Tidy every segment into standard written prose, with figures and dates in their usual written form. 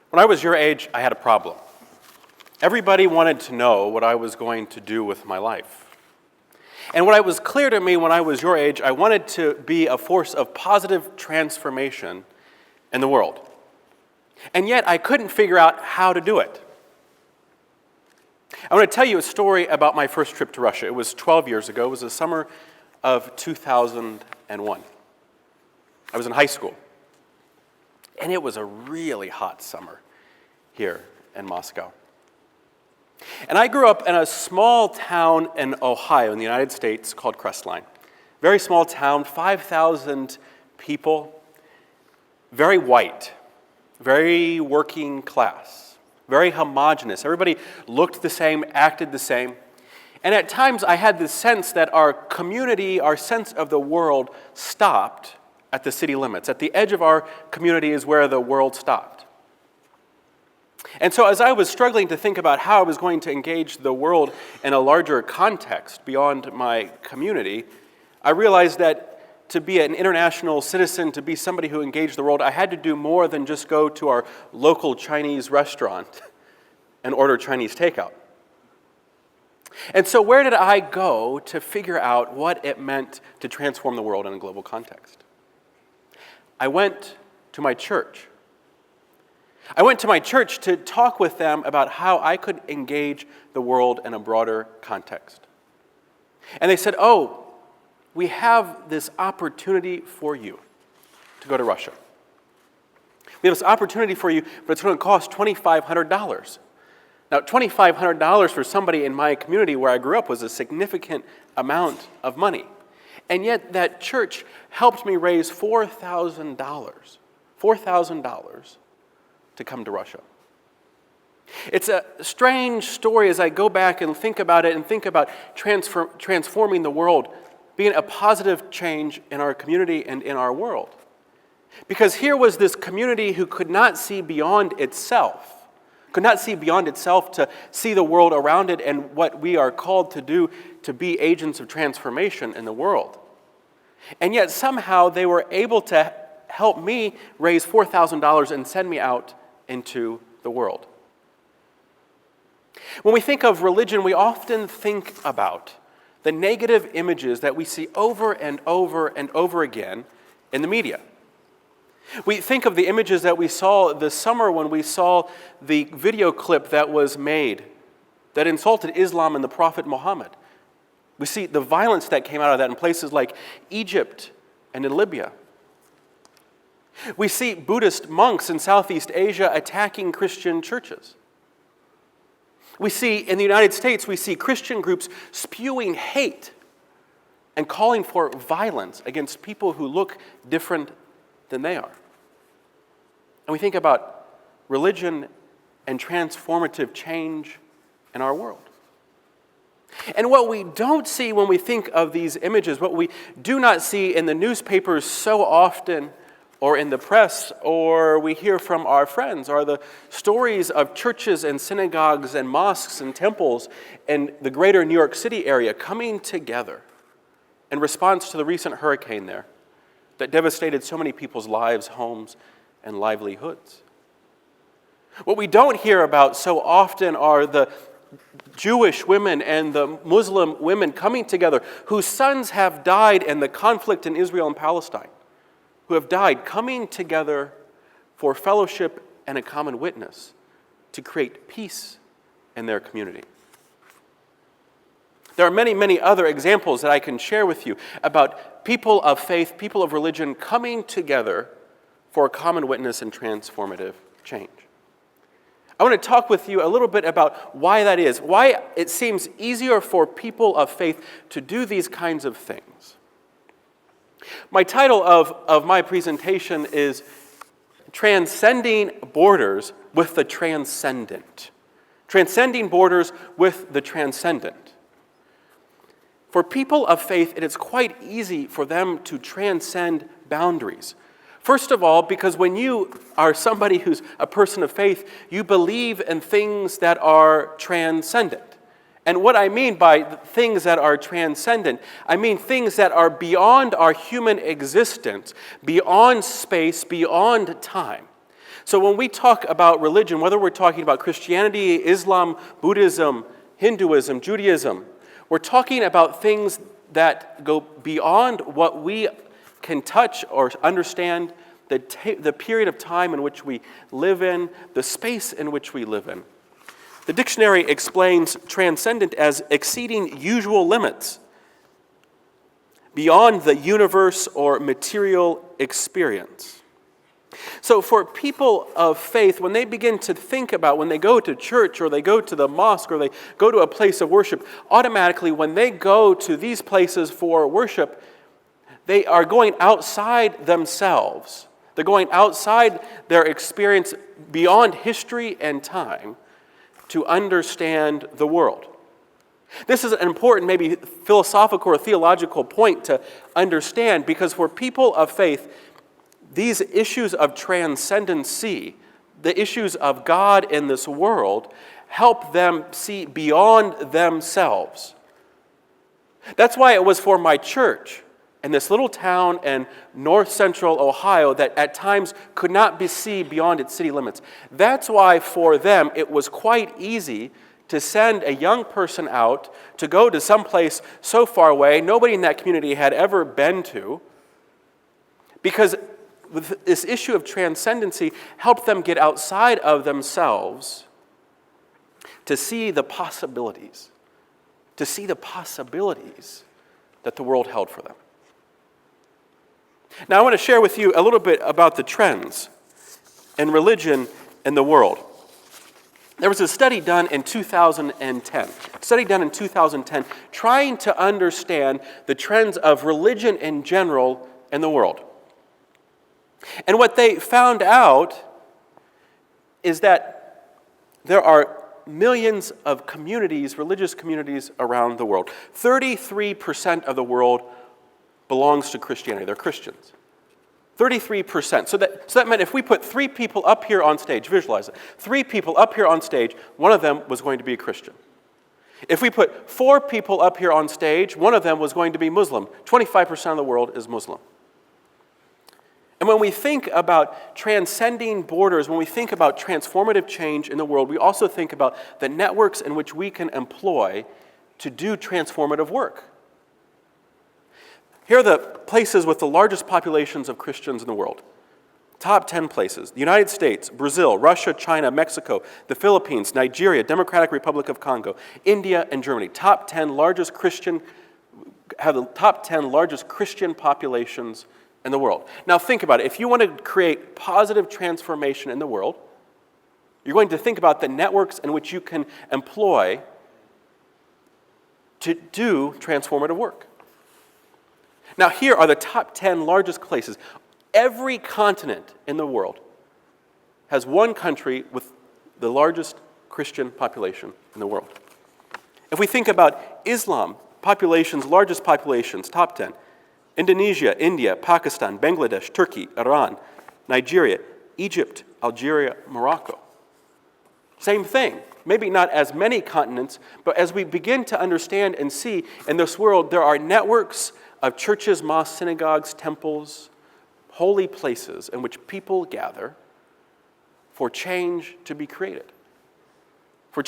When I was your age, I had a problem. Everybody wanted to know what I was going to do with my life. And what was clear to me when I was your age, I wanted to be a force of positive transformation in the world. And yet, I couldn't figure out how to do it. I want to tell you a story about my first trip to Russia. It was 12 years ago. It was the summer of 2001. I was in high school. And it was a really hot summer here in Moscow. And I grew up in a small town in Ohio in the United States called Crestline. Very small town, 5,000 people, very white, very working class, very homogenous. Everybody looked the same, acted the same. And at times I had this sense that our community, our sense of the world stopped at the city limits. At the edge of our community is where the world stopped. And so as I was struggling to think about how I was going to engage the world in a larger context beyond my community, I realized that to be an international citizen, to be somebody who engaged the world, I had to do more than just go to our local Chinese restaurant and order Chinese takeout. And so where did I go to figure out what it meant to transform the world in a global context? I went to my church. I went to my church to talk with them about how I could engage the world in a broader context. And they said, "Oh, we have this opportunity for you to go to Russia. We have this opportunity for you, but it's going to cost $2,500. Now, $2,500 for somebody in my community where I grew up was a significant amount of money. And yet that church helped me raise $4,000 to come to Russia. It's a strange story as I go back and think about it and think about transforming the world, being a positive change in our community and in our world. Because here was this community who could not see beyond itself, to see the world around it and what we are called to do to be agents of transformation in the world. And yet somehow they were able to help me raise $4,000 and send me out into the world. When we think of religion, we often think about the negative images that we see over and over and over again in the media. We think of the images that we saw this summer when we saw the video clip that was made that insulted Islam and the Prophet Muhammad. We see the violence that came out of that in places like Egypt and in Libya. We see Buddhist monks in Southeast Asia attacking Christian churches. We see in the United States, we see Christian groups spewing hate and calling for violence against people who look different than they are. And we think about religion and transformative change in our world. And what we don't see when we think of these images, what we do not see in the newspapers so often or in the press or we hear from our friends are the stories of churches and synagogues and mosques and temples in the greater New York City area coming together in response to the recent hurricane there that devastated so many people's lives, homes, and livelihoods. What we don't hear about so often are the Jewish women and the Muslim women coming together whose sons have died in the conflict in Israel and Palestine, who have died, coming together for fellowship and a common witness to create peace in their community. There are many, many other examples that I can share with you about people of faith, people of religion coming together for a common witness and transformative change. I want to talk with you a little bit about why that is, why it seems easier for people of faith to do these kinds of things. My title of my presentation is Transcending Borders with the Transcendent. Transcending Borders with the Transcendent. For people of faith, it is quite easy for them to transcend boundaries. First of all, because when you are somebody who's a person of faith, you believe in things that are transcendent. And what I mean by things that are transcendent, I mean things that are beyond our human existence, beyond space, beyond time. So when we talk about religion, whether we're talking about Christianity, Islam, Buddhism, Hinduism, Judaism, we're talking about things that go beyond what we can touch or understand, the period of time in which we live in, the space in which we live in. The dictionary explains transcendent as exceeding usual limits, beyond the universe or material experience. So for people of faith, when they begin to think about, when they go to church or they go to the mosque or they go to a place of worship, automatically when they go to these places for worship, they are going outside themselves. They're going outside their experience beyond history and time to understand the world. This is an important, maybe philosophical or theological point to understand, because for people of faith, these issues of transcendency, the issues of God in this world, help them see beyond themselves. That's why it was for my church in this little town in north central Ohio that at times could not be seen beyond its city limits. That's why for them it was quite easy to send a young person out to go to some place so far away nobody in that community had ever been to, because this issue of transcendency helped them get outside of themselves to see the possibilities, that the world held for them. Now I want to share with you a little bit about the trends in religion in the world. There was a study done in 2010, trying to understand the trends of religion in general in the world. And what they found out is that there are millions of communities, religious communities around the world. 33% of the world belongs to Christianity. They're Christians. 33%. So that meant if we put 3 people up here on stage, visualize it, 3 people up here on stage, one of them was going to be a Christian. If we put 4 people up here on stage, one of them was going to be Muslim. 25% of the world is Muslim. And when we think about transcending borders, when we think about transformative change in the world, we also think about the networks in which we can employ to do transformative work. Here are the places with the largest populations of Christians in the world. Top 10 places: the United States, Brazil, Russia, China, Mexico, the Philippines, Nigeria, Democratic Republic of Congo, India, and Germany. Have the top 10 largest Christian populations in the world. Now think about it. If you want to create positive transformation in the world, you're going to think about the networks in which you can employ to do transformative work. Now here are the top 10 largest places. Every continent in the world has one country with the largest Christian population in the world. If we think about Islam, largest populations, top 10. Indonesia, India, Pakistan, Bangladesh, Turkey, Iran, Nigeria, Egypt, Algeria, Morocco. Same thing. Maybe not as many continents, but as we begin to understand and see in this world, there are networks of churches, mosques, synagogues, temples, holy places in which people gather for change to be created. A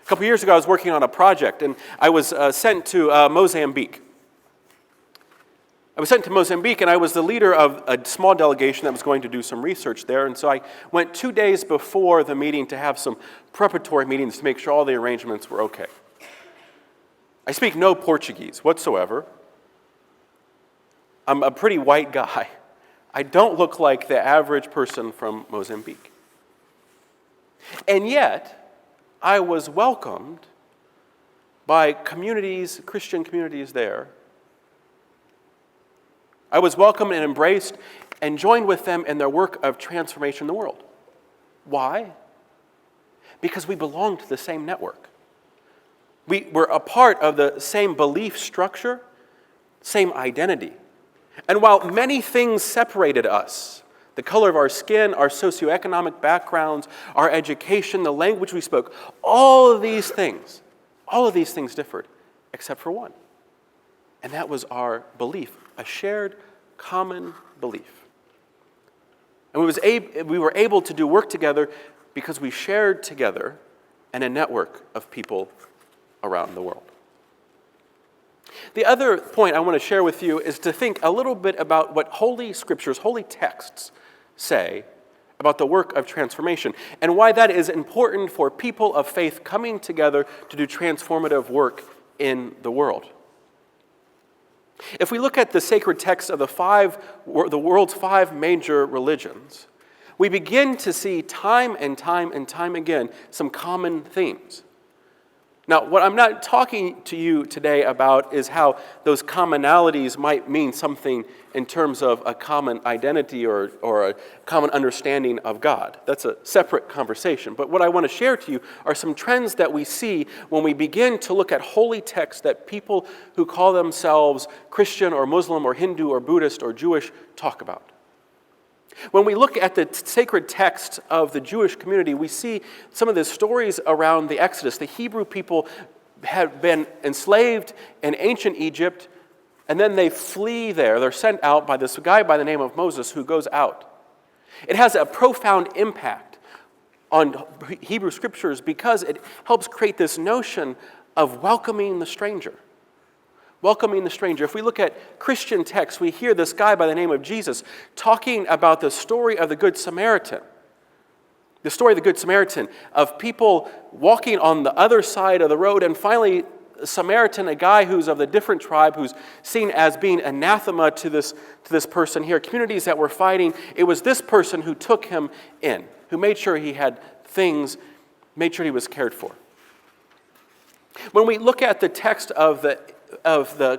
couple years ago, I was working on a project, and I was sent to Mozambique. And I was the leader of a small delegation that was going to do some research there. And so I went 2 days before the meeting to have some preparatory meetings to make sure all the arrangements were okay. I speak no Portuguese whatsoever. I'm a pretty white guy. I don't look like the average person from Mozambique. And yet, I was welcomed by communities, Christian communities there. I was welcomed and embraced and joined with them in their work of transformation in the world. Why? Because we belong to the same network. We were a part of the same belief structure, same identity. And while many things separated us, the color of our skin, our socioeconomic backgrounds, our education, the language we spoke, all of these things differed, except for one. And that was our belief, a shared common belief. And we were able to do work together because we shared together in a network of people around the world. The other point I want to share with you is to think a little bit about what Holy Scriptures, holy texts, say about the work of transformation and why that is important for people of faith coming together to do transformative work in the world. If we look at the sacred texts of the world's 5 major religions, we begin to see time and time again some common themes. Now, what I'm not talking to you today about is how those commonalities might mean something in terms of a common identity or a common understanding of God. That's a separate conversation. But what I want to share to you are some trends that we see when we begin to look at holy texts that people who call themselves Christian or Muslim or Hindu or Buddhist or Jewish talk about. When we look at the sacred texts of the Jewish community, we see some of the stories around the Exodus. The Hebrew people had been enslaved in ancient Egypt, and then they flee there. They're sent out by this guy by the name of Moses who goes out. It has a profound impact on Hebrew scriptures because it helps create this notion of welcoming the stranger. Welcoming the stranger. If we look at Christian texts, we hear this guy by the name of Jesus talking about the story of the Good Samaritan. The story of the Good Samaritan, of people walking on the other side of the road, and finally, a Samaritan, a guy who's of a different tribe, who's seen as being anathema to this person here. Communities that were fighting, it was this person who took him in, who made sure he had things, made sure he was cared for. When we look at the text of the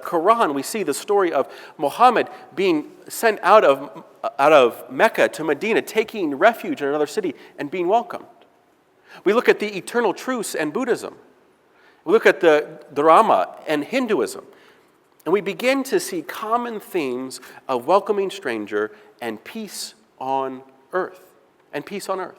Quran, we see the story of Muhammad being sent out of Mecca to Medina, taking refuge in another city and being welcomed. We look at the eternal truths and Buddhism. We look at the Dharma and Hinduism. And we begin to see common themes of welcoming stranger and peace on earth. And peace on earth.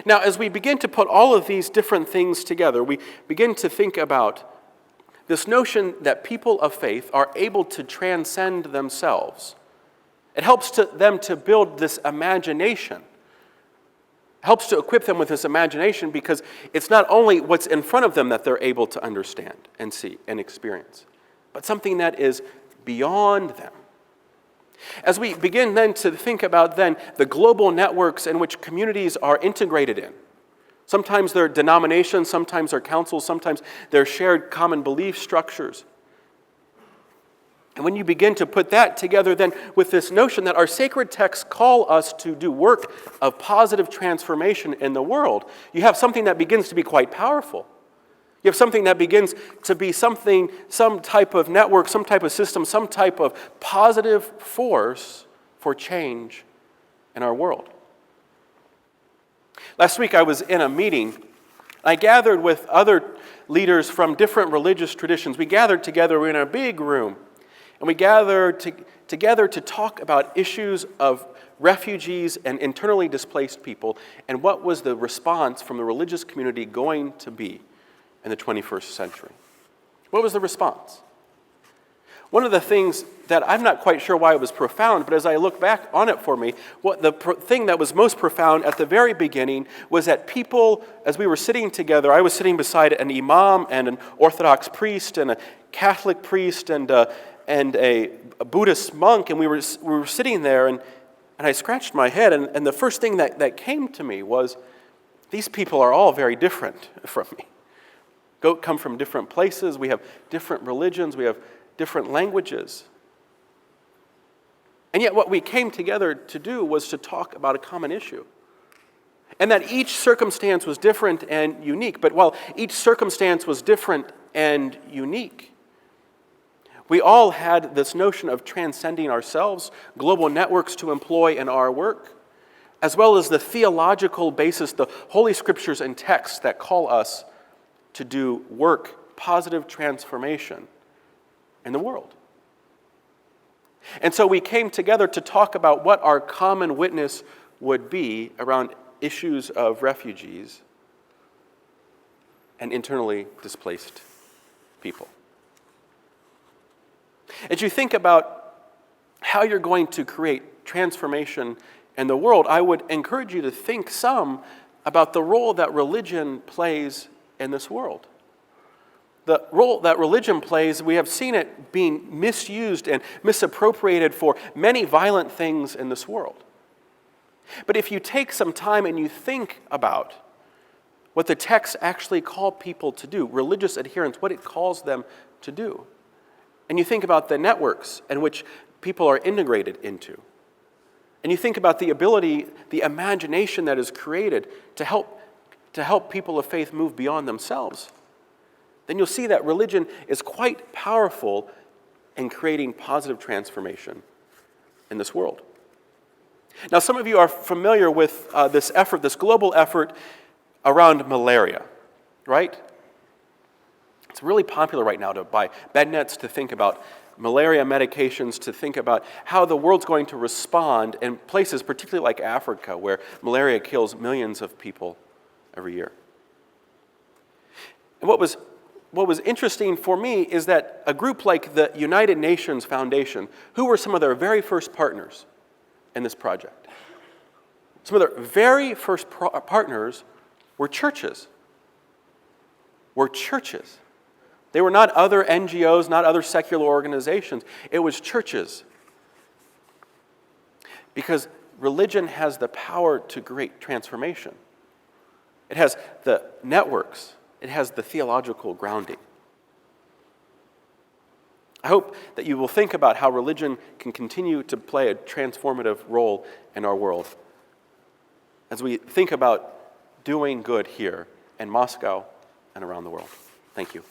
Now, as we begin to put all of these different things together, we begin to think about this notion that people of faith are able to transcend themselves. It helps them to build this imagination. It helps to equip them with this imagination because it's not only what's in front of them that they're able to understand and see and experience, but something that is beyond them. As we begin then to think about then the global networks in which communities are integrated in, sometimes they're denominations, sometimes they're councils, sometimes they're shared common belief structures. And when you begin to put that together then with this notion that our sacred texts call us to do work of positive transformation in the world, you have something that begins to be quite powerful. You have something that begins to be something, some type of network, some type of system, some type of positive force for change in our world. Last week I was in a meeting. I gathered with other leaders from different religious traditions. We gathered together, we were in a big room, and we gathered together to talk about issues of refugees and internally displaced people, and what was the response from the religious community going to be in the 21st century. What was the response? One of the things that I'm not quite sure why it was profound, but as I look back on it for me, what the thing that was most profound at the very beginning was that people, as we were sitting together, I was sitting beside an imam and an Orthodox priest and a Catholic priest and a Buddhist monk, and we were sitting there, and I scratched my head, and the first thing that came to me was, these people are all very different from me. Come from different places, we have different religions, we have different languages. And yet what we came together to do was to talk about a common issue. And that each circumstance was different and unique. But while each circumstance was different and unique, we all had this notion of transcending ourselves, global networks to employ in our work, as well as the theological basis, the Holy Scriptures and texts that call us to do work, positive transformation in the world. And so we came together to talk about what our common witness would be around issues of refugees and internally displaced people. As you think about how you're going to create transformation in the world, I would encourage you to think some about the role that religion plays in this world. The role that religion plays, we have seen it being misused and misappropriated for many violent things in this world. But if you take some time and you think about what the texts actually call people to do, religious adherence, what it calls them to do, and you think about the networks in which people are integrated into, and you think about the ability, the imagination that is created to help people of faith move beyond themselves, then you'll see that religion is quite powerful in creating positive transformation in this world. Now, some of you are familiar with this effort, this global effort around malaria, right? It's really popular right now to buy bed nets, to think about malaria medications, to think about how the world's going to respond in places, particularly like Africa, where malaria kills millions of people every year. And what was interesting for me is that a group like the United Nations Foundation, who were some of their very first partners in this project, some of their very first partners were churches. They were not other NGOs, not other secular organizations. It was churches. Because religion has the power to create transformation. It has the networks. It has the theological grounding. I hope that you will think about how religion can continue to play a transformative role in our world as we think about doing good here in Moscow and around the world. Thank you.